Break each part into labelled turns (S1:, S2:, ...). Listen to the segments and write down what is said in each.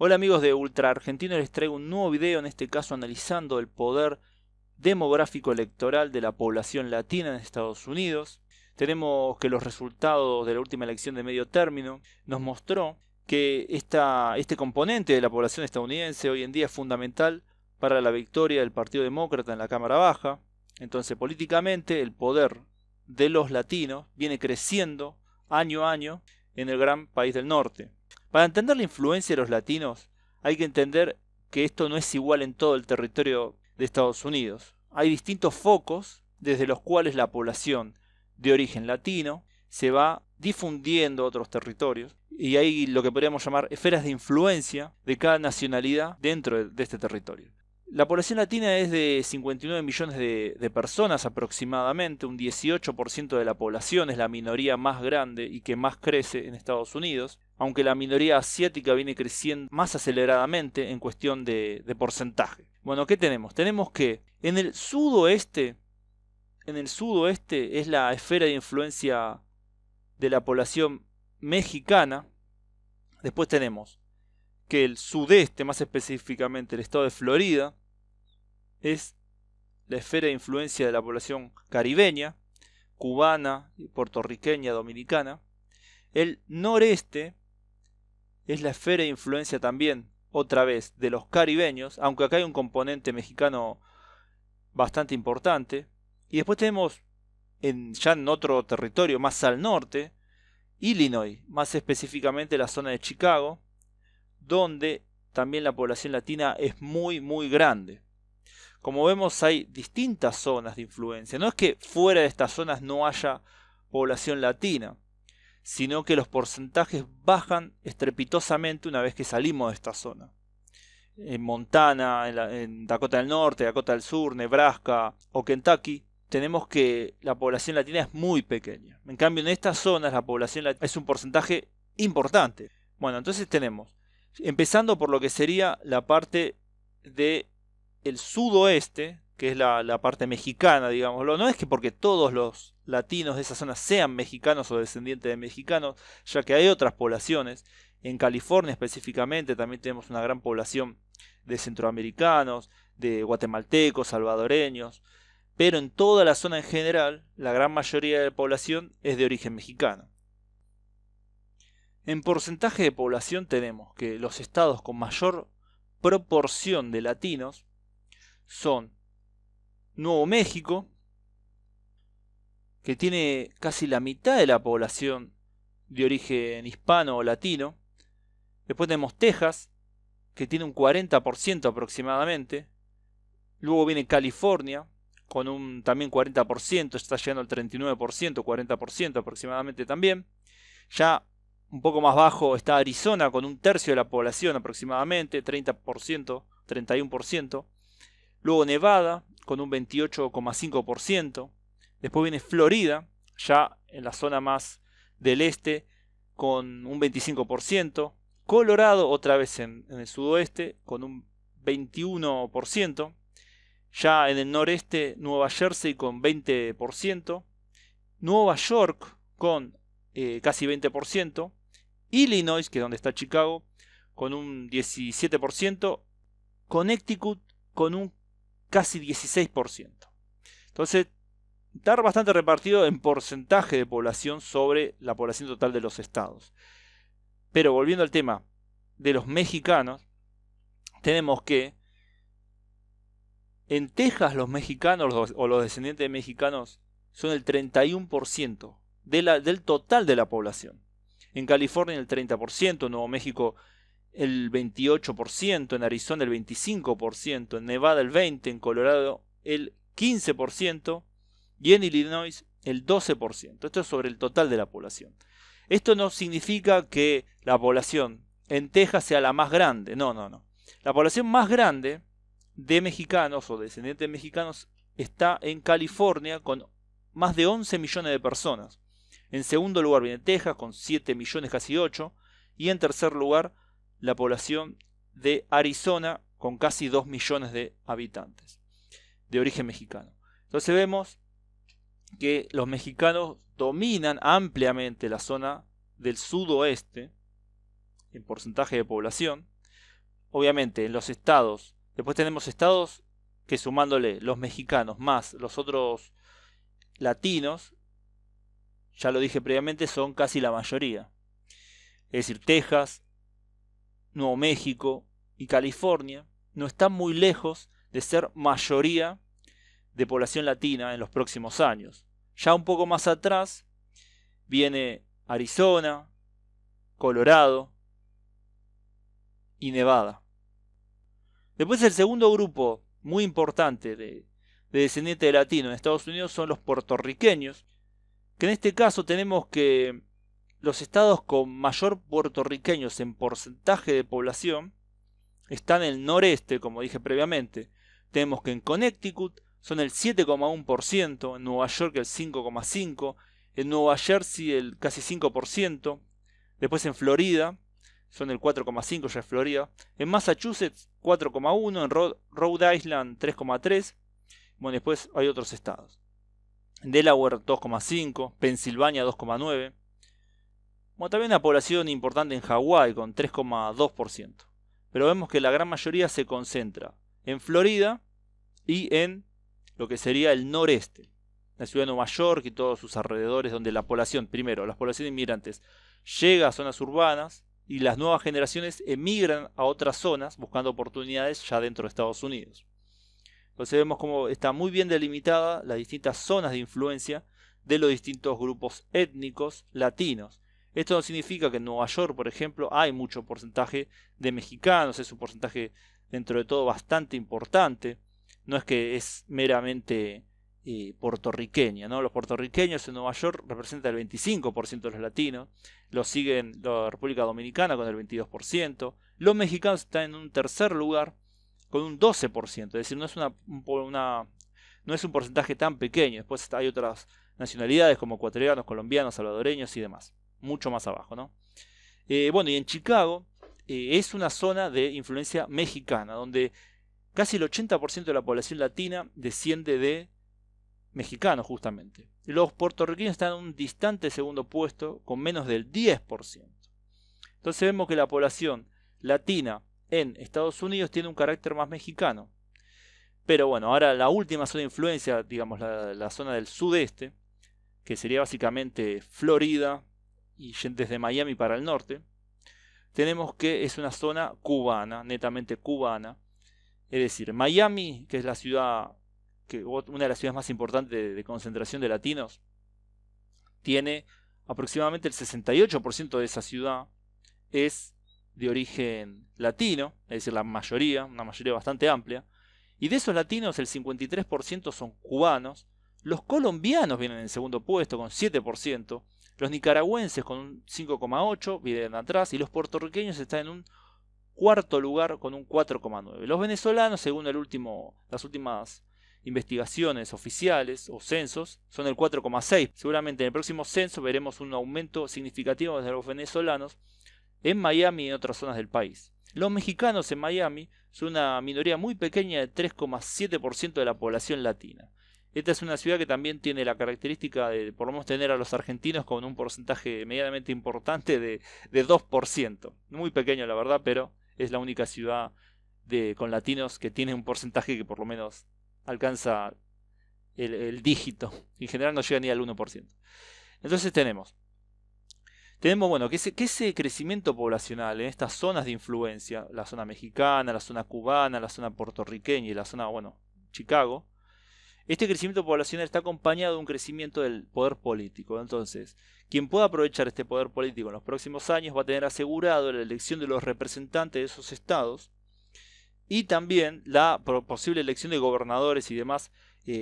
S1: Hola amigos de Ultra Argentino, les traigo un nuevo video, en este caso analizando el poder demográfico electoral de la población latina en Estados Unidos. Tenemos que los resultados de la última elección de medio término nos mostró que este componente de la población estadounidense hoy en día es fundamental para la victoria del Partido Demócrata en la Cámara Baja. Entonces, políticamente, el poder de los latinos viene creciendo año a año en el gran país del norte. Para entender la influencia de los latinos, hay que entender que esto no es igual en todo el territorio de Estados Unidos. Hay distintos focos desde los cuales la población de origen latino se va difundiendo a otros territorios, y hay lo que podríamos llamar esferas de influencia de cada nacionalidad dentro de este territorio. La población latina es de 59 millones de personas aproximadamente, un 18% de la población, es la minoría más grande y que más crece en Estados Unidos, aunque la minoría asiática viene creciendo más aceleradamente en cuestión de porcentaje. Bueno, ¿qué tenemos? Tenemos que en el sudoeste es la esfera de influencia de la población mexicana. Después tenemos que el sudeste, más específicamente el estado de Florida, es la esfera de influencia de la población caribeña, cubana, puertorriqueña, dominicana. El noreste es la esfera de influencia también, otra vez, de los caribeños, aunque acá hay un componente mexicano bastante importante. Y después tenemos, ya en otro territorio más al norte, Illinois, más específicamente la zona de Chicago, donde también la población latina es muy grande. Como vemos, hay distintas zonas de influencia. No es que fuera de estas zonas no haya población latina, sino que los porcentajes bajan estrepitosamente una vez que salimos de esta zona. En Montana, en Dakota del Norte, Dakota del Sur, Nebraska o Kentucky, tenemos que la población latina es muy pequeña. En cambio, en estas zonas la población latina es un porcentaje importante. Bueno, entonces tenemos, empezando por lo que sería la parte de el sudoeste, que es la parte mexicana, digámoslo. No es que porque todos los latinos de esa zona sean mexicanos o descendientes de mexicanos, ya que hay otras poblaciones. En California específicamente también tenemos una gran población de centroamericanos, de guatemaltecos, salvadoreños, pero en toda la zona en general, la gran mayoría de la población es de origen mexicano. En porcentaje de población tenemos que los estados con mayor proporción de latinos son Nuevo México, que tiene casi la mitad de la población de origen hispano o latino. Después tenemos Texas, que tiene un 40% aproximadamente. Luego viene California, con un también 40%, está llegando al 39%, 40% aproximadamente también. Ya un poco más bajo está Arizona, con un tercio de la población aproximadamente, 30%, 31%. Luego Nevada, con un 28,5%. Después viene Florida, ya en la zona más del este, con un 25%. Colorado, otra vez en el sudoeste, con un 21%. Ya en el noreste, Nueva Jersey con 20%. Nueva York con casi 20%. Illinois, que es donde está Chicago, con un 17%. Connecticut con un casi 16%. Entonces, está bastante repartido en porcentaje de población sobre la población total de los estados. Pero volviendo al tema de los mexicanos, tenemos que en Texas los mexicanos o los descendientes de mexicanos son el 31% del total de la población. En California el 30%, en Nuevo México el 28%, en Arizona el 25%, en Nevada el 20%, en Colorado el 15% y en Illinois el 12%. Esto es sobre el total de la población. Esto no significa que la población en Texas sea la más grande, no. La población más grande de mexicanos o descendientes de mexicanos está en California con más de 11 millones de personas. En segundo lugar viene Texas con 7 millones, casi 8. Y en tercer lugar la población de Arizona con casi 2 millones de habitantes de origen mexicano. Entonces vemos que los mexicanos dominan ampliamente la zona del sudoeste en porcentaje de población, obviamente, en los estados, después tenemos estados que sumándole los mexicanos más los otros latinos, ya lo dije previamente, son casi la mayoría. Es decir, Texas, Nuevo México y California no están muy lejos de ser mayoría de población latina en los próximos años. Ya un poco más atrás viene Arizona, Colorado y Nevada. Después el segundo grupo muy importante de descendientes de latinos en Estados Unidos son los puertorriqueños, que en este caso tenemos que los estados con mayor puertorriqueños en porcentaje de población están en el noreste, como dije previamente. Tenemos que en Connecticut son el 7,1%, en Nueva York el 5,5%, en Nueva Jersey el casi 5%, después en Florida son el 4,5%, ya es Florida, en Massachusetts 4,1%, en Rhode Island 3,3%, bueno, después hay otros estados. En Delaware 2,5%, Pensilvania 2,9%, bueno, también una población importante en Hawái con 3,2%. Pero vemos que la gran mayoría se concentra en Florida y en lo que sería el noreste, la ciudad de Nueva York y todos sus alrededores, donde la población, primero, la población de inmigrantes llega a zonas urbanas y las nuevas generaciones emigran a otras zonas buscando oportunidades ya dentro de Estados Unidos. Entonces vemos cómo está muy bien delimitada las distintas zonas de influencia de los distintos grupos étnicos latinos. Esto no significa que en Nueva York, por ejemplo, hay mucho porcentaje de mexicanos, es un porcentaje dentro de todo bastante importante. No es que es meramente puertorriqueña, ¿no? Los puertorriqueños en Nueva York representan el 25% de los latinos, los siguen la República Dominicana con el 22%, los mexicanos están en un tercer lugar con un 12%, es decir, no es un porcentaje tan pequeño. Después hay otras nacionalidades como ecuatorianos, colombianos, salvadoreños y demás, mucho más abajo, ¿no? Bueno, y en Chicago es una zona de influencia mexicana, donde casi el 80% de la población latina desciende de mexicanos justamente. Los puertorriqueños están en un distante segundo puesto con menos del 10%. Entonces vemos que la población latina en Estados Unidos tiene un carácter más mexicano. Pero bueno, ahora la última zona de influencia, digamos la zona del sudeste, que sería básicamente Florida y desde Miami para el norte, tenemos que es una zona cubana, netamente cubana. Es decir, Miami, que es la ciudad, una de las ciudades más importantes de concentración de latinos, tiene aproximadamente el 68% de esa ciudad es de origen latino, es decir, la mayoría, una mayoría bastante amplia. Y de esos latinos el 53% son cubanos, los colombianos vienen en segundo puesto con 7%, los nicaragüenses con un 5,8% vienen atrás y los puertorriqueños están en un cuarto lugar con un 4,9%. Los venezolanos, según las últimas investigaciones oficiales o censos, son el 4,6%. Seguramente en el próximo censo veremos un aumento significativo de los venezolanos en Miami y en otras zonas del país. Los mexicanos en Miami son una minoría muy pequeña de 3,7% de la población latina. Esta es una ciudad que también tiene la característica de por lo menos tener a los argentinos con un porcentaje medianamente importante de 2%. Muy pequeño la verdad, pero es la única ciudad con latinos que tiene un porcentaje que por lo menos alcanza el dígito. En general no llega ni al 1%. Entonces tenemos bueno, que ese crecimiento poblacional en estas zonas de influencia, la zona mexicana, la zona cubana, la zona puertorriqueña y la zona, bueno, Chicago, este crecimiento poblacional está acompañado de un crecimiento del poder político. Entonces, quien pueda aprovechar este poder político en los próximos años va a tener asegurado la elección de los representantes de esos estados y también la posible elección de gobernadores y demás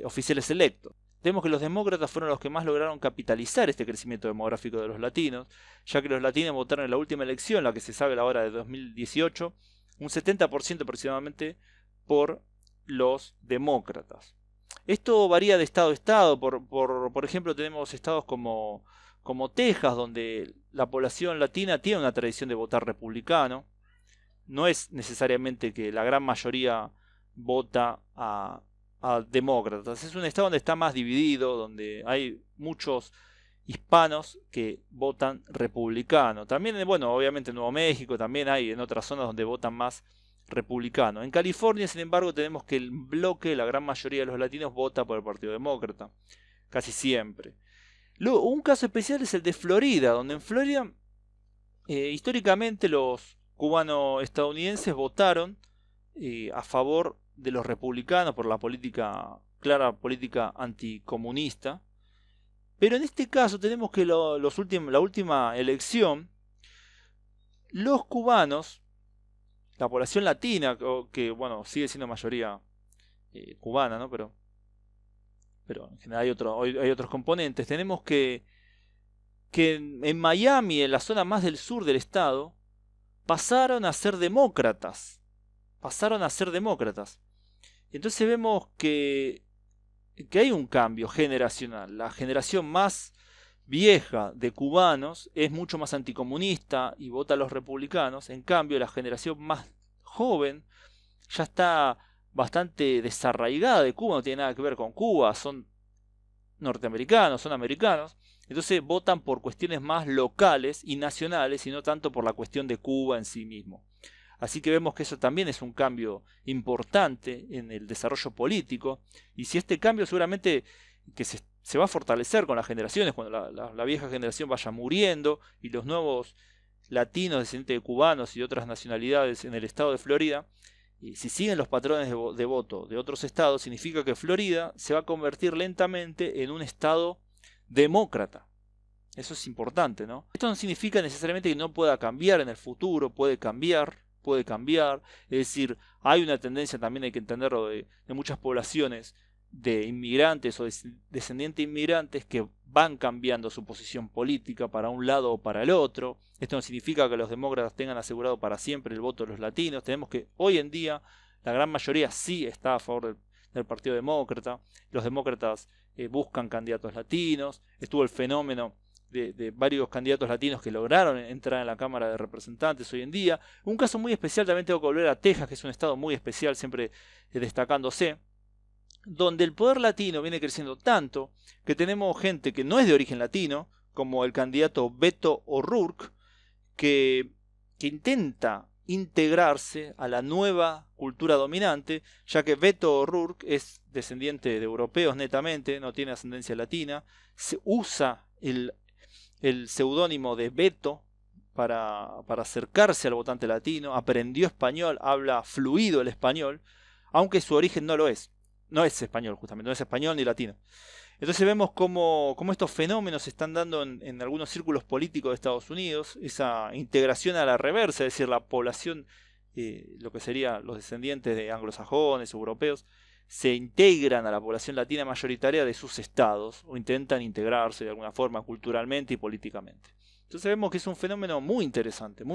S1: oficiales electos. Vemos que los demócratas fueron los que más lograron capitalizar este crecimiento demográfico de los latinos, ya que los latinos votaron en la última elección, la que se sabe ahora de 2018, un 70% aproximadamente por los demócratas. Esto varía de estado a estado. Por ejemplo, tenemos estados como Texas, donde la población latina tiene una tradición de votar republicano. No es necesariamente que la gran mayoría vota a demócratas. Es un estado donde está más dividido, donde hay muchos hispanos que votan republicano. También, bueno, obviamente en Nuevo México, también hay en otras zonas donde votan más republicano. En California, sin embargo, tenemos que el bloque, la gran mayoría de los latinos, vota por el Partido Demócrata, casi siempre. Luego, un caso especial es el de Florida, donde en Florida, históricamente los cubano-estadounidenses votaron a favor de los republicanos por la clara política anticomunista. Pero en este caso tenemos que la última elección, los cubanos, la población latina, que bueno, sigue siendo mayoría cubana, ¿no? Pero en general hay otros componentes. Tenemos que en Miami, en la zona más del sur del estado, pasaron a ser demócratas. Entonces vemos que hay un cambio generacional. La generación más vieja de cubanos es mucho más anticomunista y vota a los republicanos. En cambio, la generación más joven ya está bastante desarraigada de Cuba, no tiene nada que ver con Cuba, son norteamericanos, son americanos. Entonces votan por cuestiones más locales y nacionales y no tanto por la cuestión de Cuba en sí mismo. Así que vemos que eso también es un cambio importante en el desarrollo político. Y si este cambio seguramente que se va a fortalecer con las generaciones, cuando la vieja generación vaya muriendo y los nuevos latinos descendientes de cubanos y de otras nacionalidades en el estado de Florida, y si siguen los patrones de voto de otros estados, significa que Florida se va a convertir lentamente en un estado demócrata. Eso es importante, ¿no? Esto no significa necesariamente que no pueda cambiar en el futuro, puede cambiar, es decir, hay una tendencia también, hay que entenderlo, de muchas poblaciones de inmigrantes o descendientes de inmigrantes que van cambiando su posición política para un lado o para el otro. Esto no significa que los demócratas tengan asegurado para siempre el voto de los latinos. Tenemos que hoy en día la gran mayoría sí está a favor del Partido Demócrata. Los demócratas buscan candidatos latinos. Estuvo el fenómeno de varios candidatos latinos que lograron entrar en la Cámara de Representantes hoy en día. Un caso muy especial, también tengo que volver a Texas, que es un estado muy especial, siempre destacándose, donde el poder latino viene creciendo tanto que tenemos gente que no es de origen latino, como el candidato Beto O'Rourke, que intenta integrarse a la nueva cultura dominante, ya que Beto O'Rourke es descendiente de europeos netamente, no tiene ascendencia latina, se usa el seudónimo de Beto para acercarse al votante latino, aprendió español, habla fluido el español, aunque su origen no lo es. No es español, justamente, no es español ni latino. Entonces vemos cómo estos fenómenos se están dando en algunos círculos políticos de Estados Unidos, esa integración a la reversa, es decir, la población, lo que serían los descendientes de anglosajones, europeos, se integran a la población latina mayoritaria de sus estados, o intentan integrarse de alguna forma culturalmente y políticamente. Entonces vemos que es un fenómeno muy interesante,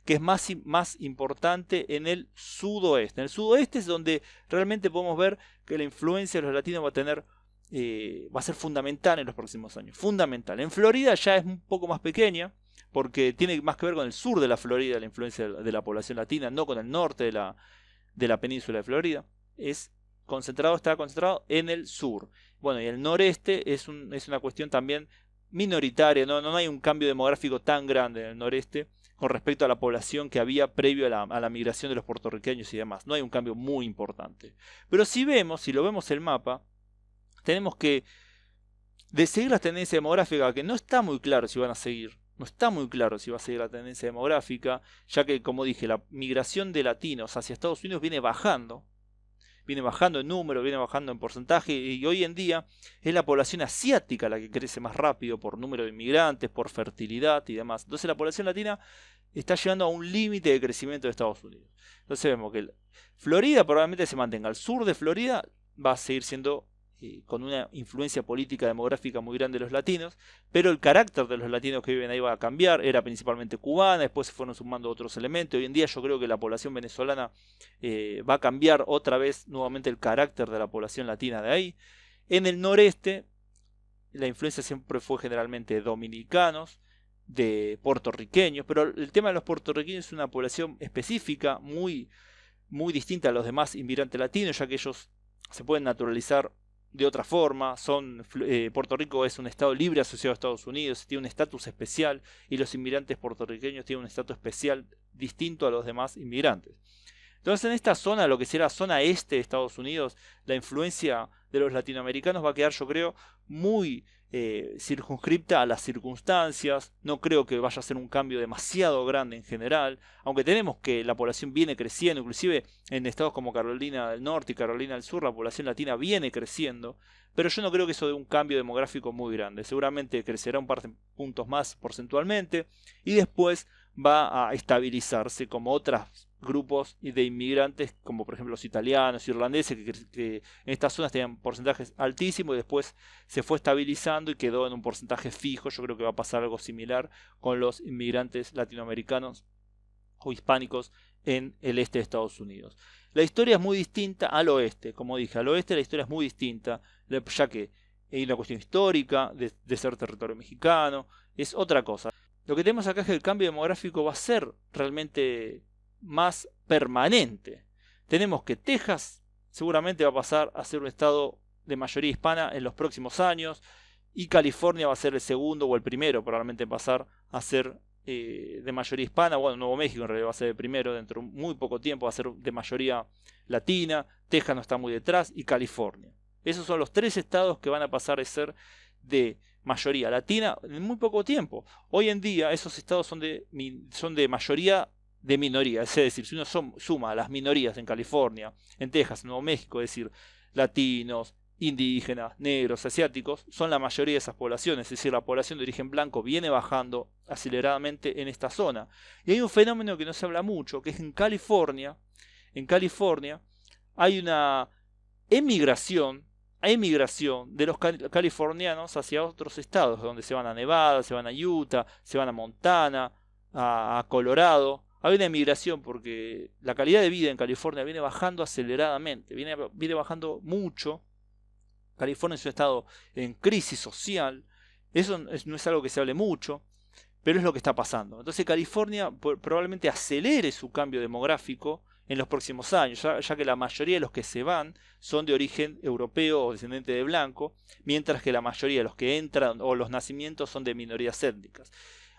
S1: que es más importante en el sudoeste. En el sudoeste es donde realmente podemos ver que la influencia de los latinos va a ser fundamental en los próximos años. Fundamental. En Florida ya es un poco más pequeña, porque tiene más que ver con el sur de la Florida, la influencia de la población latina, no con el norte de la península de Florida. Está concentrado en el sur. Bueno, y el noreste es una cuestión también minoritaria, no hay un cambio demográfico tan grande en el noreste con respecto a la población que había previo a la migración de los puertorriqueños y demás. No hay un cambio muy importante. Pero si lo vemos el mapa, tenemos que de seguir la tendencia demográfica, que no está muy claro si van a seguir. No está muy claro si va a seguir la tendencia demográfica, ya que, como dije, la migración de latinos hacia Estados Unidos viene bajando en número, viene bajando en porcentaje, y hoy en día es la población asiática la que crece más rápido por número de inmigrantes, por fertilidad y demás. Entonces la población latina está llegando a un límite de crecimiento de Estados Unidos. Entonces vemos que Florida probablemente se mantenga. Al sur de Florida va a seguir siendo con una influencia política demográfica muy grande de los latinos, pero el carácter de los latinos que viven ahí va a cambiar. Era principalmente cubana, después se fueron sumando otros elementos. Hoy en día yo creo que la población venezolana va a cambiar otra vez nuevamente el carácter de la población latina de ahí. En el noreste la influencia siempre fue generalmente de dominicanos, de puertorriqueños, pero el tema de los puertorriqueños es una población específica, muy, muy distinta a los demás inmigrantes latinos, ya que ellos se pueden naturalizar de otra forma. Puerto Rico es un estado libre asociado a Estados Unidos, tiene un estatus especial, y los inmigrantes puertorriqueños tienen un estatus especial distinto a los demás inmigrantes. Entonces en esta zona, lo que será zona este de Estados Unidos, la influencia de los latinoamericanos va a quedar, yo creo, muy circunscripta a las circunstancias. No creo que vaya a ser un cambio demasiado grande en general, aunque tenemos que la población viene creciendo, inclusive en estados como Carolina del Norte y Carolina del Sur la población latina viene creciendo, pero yo no creo que eso dé un cambio demográfico muy grande. Seguramente crecerá un par de puntos más porcentualmente y después va a estabilizarse como otros grupos de inmigrantes, como por ejemplo los italianos y irlandeses, que en estas zonas tenían porcentajes altísimos y después se fue estabilizando y quedó en un porcentaje fijo. Yo creo que va a pasar algo similar con los inmigrantes latinoamericanos o hispánicos en el este de Estados Unidos. La historia es muy distinta al oeste, como dije, al oeste la historia es muy distinta, ya que hay una cuestión histórica de ser territorio mexicano, es otra cosa. Lo que tenemos acá es que el cambio demográfico va a ser realmente más permanente. Tenemos que Texas seguramente va a pasar a ser un estado de mayoría hispana en los próximos años y California va a ser el segundo o el primero probablemente en pasar a ser de mayoría hispana. Bueno, Nuevo México en realidad va a ser el primero, dentro de muy poco tiempo va a ser de mayoría latina. Texas no está muy detrás y California. Esos son los tres estados que van a pasar a ser de mayoría latina en muy poco tiempo. Hoy en día esos estados son de mayoría de minoría, es decir, si uno suma a las minorías en California, en Texas, en Nuevo México, es decir, latinos, indígenas, negros, asiáticos, son la mayoría de esas poblaciones, es decir, la población de origen blanco viene bajando aceleradamente en esta zona. Y hay un fenómeno que no se habla mucho, que es en California hay una emigración de los californianos hacia otros estados, donde se van a Nevada, se van a Utah, se van a Montana, a Colorado. Hay una emigración porque la calidad de vida en California viene bajando aceleradamente, viene bajando mucho. California es un estado en crisis social, eso no es algo que se hable mucho, pero es lo que está pasando. Entonces California probablemente acelere su cambio demográfico en los próximos años, ya que la mayoría de los que se van son de origen europeo o descendiente de blanco, mientras que la mayoría de los que entran o los nacimientos son de minorías étnicas.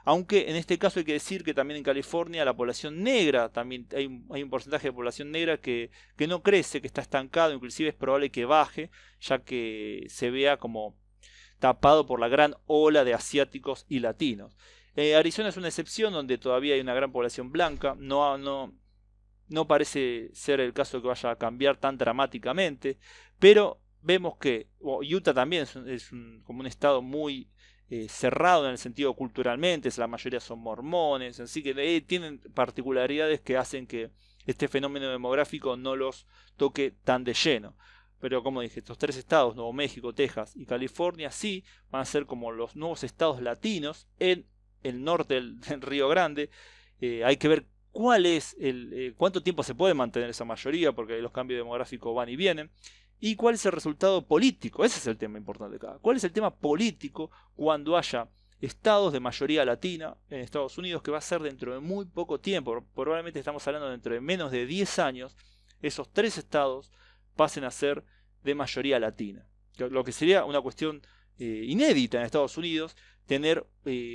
S1: Aunque en este caso hay que decir que también en California la población negra, también hay un porcentaje de población negra que no crece, que está estancado, inclusive es probable que baje, ya que se vea como tapado por la gran ola de asiáticos y latinos. Arizona es una excepción donde todavía hay una gran población blanca, no parece ser el caso de que vaya a cambiar tan dramáticamente, pero vemos que Utah también es como un estado muy cerrado en el sentido culturalmente, la mayoría son mormones, así que tienen particularidades que hacen que este fenómeno demográfico no los toque tan de lleno. Pero como dije, estos tres estados, Nuevo México, Texas y California, sí van a ser como los nuevos estados latinos en el norte del Río Grande. Hay que ver cuánto tiempo se puede mantener esa mayoría, porque los cambios demográficos van y vienen. ¿Y cuál es el resultado político? Ese es el tema importante acá. ¿Cuál es el tema político cuando haya estados de mayoría latina en Estados Unidos, que va a ser dentro de muy poco tiempo? Probablemente estamos hablando dentro de menos de 10 años, esos tres estados pasen a ser de mayoría latina. Lo que sería una cuestión inédita en Estados Unidos, tener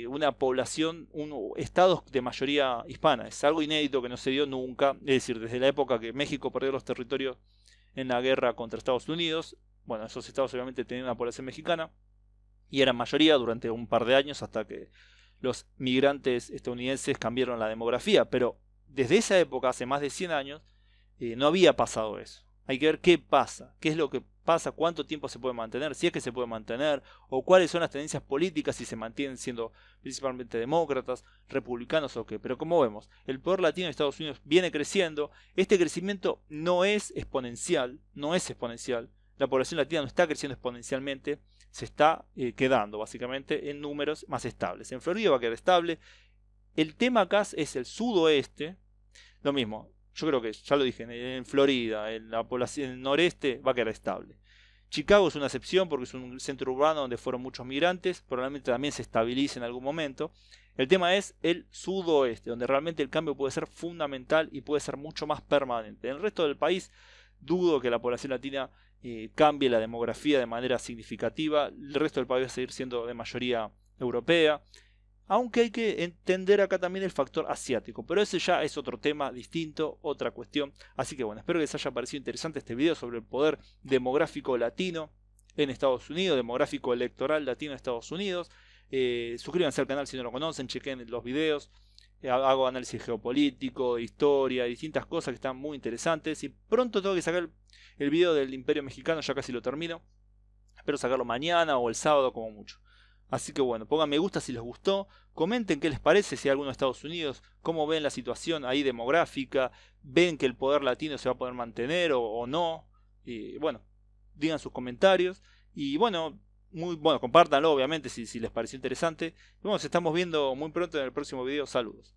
S1: una población, estados de mayoría hispana. Es algo inédito que no se dio nunca, es decir, desde la época que México perdió los territorios en la guerra contra Estados Unidos. Bueno, esos estados obviamente tenían una población mexicana y eran mayoría durante un par de años hasta que los migrantes estadounidenses cambiaron la demografía, pero desde esa época, hace más de 100 años, no había pasado eso. Hay que ver qué pasa, qué es lo que pasa, cuánto tiempo se puede mantener, si es que se puede mantener, o cuáles son las tendencias políticas, si se mantienen siendo principalmente demócratas, republicanos o qué. Pero como vemos, el poder latino de Estados Unidos viene creciendo. Este crecimiento no es exponencial, la población latina no está creciendo exponencialmente, se está quedando básicamente en números más estables. En Florida va a quedar estable. El tema acá es el sudoeste, lo mismo. Yo creo que, ya lo dije, en Florida, en la población, en el noreste va a quedar estable. Chicago es una excepción porque es un centro urbano donde fueron muchos migrantes, probablemente también se estabilice en algún momento. El tema es el sudoeste, donde realmente el cambio puede ser fundamental y puede ser mucho más permanente. En el resto del país dudo que la población latina cambie la demografía de manera significativa. El resto del país va a seguir siendo de mayoría europea. Aunque hay que entender acá también el factor asiático. Pero ese ya es otro tema distinto, otra cuestión. Así que bueno, espero que les haya parecido interesante este video sobre el poder demográfico latino en Estados Unidos, demográfico electoral latino en Estados Unidos. Suscríbanse al canal si no lo conocen, chequen los videos. Hago análisis geopolítico, historia, distintas cosas que están muy interesantes. Y pronto tengo que sacar el video del Imperio Mexicano, ya casi lo termino. Espero sacarlo mañana o el sábado como mucho. Así que bueno, pongan me gusta si les gustó, comenten qué les parece si hay alguno de Estados Unidos, cómo ven la situación ahí demográfica, ven que el poder latino se va a poder mantener o no. Y bueno, digan sus comentarios y bueno, compártanlo obviamente si les pareció interesante. Y bueno, nos estamos viendo muy pronto en el próximo video, saludos.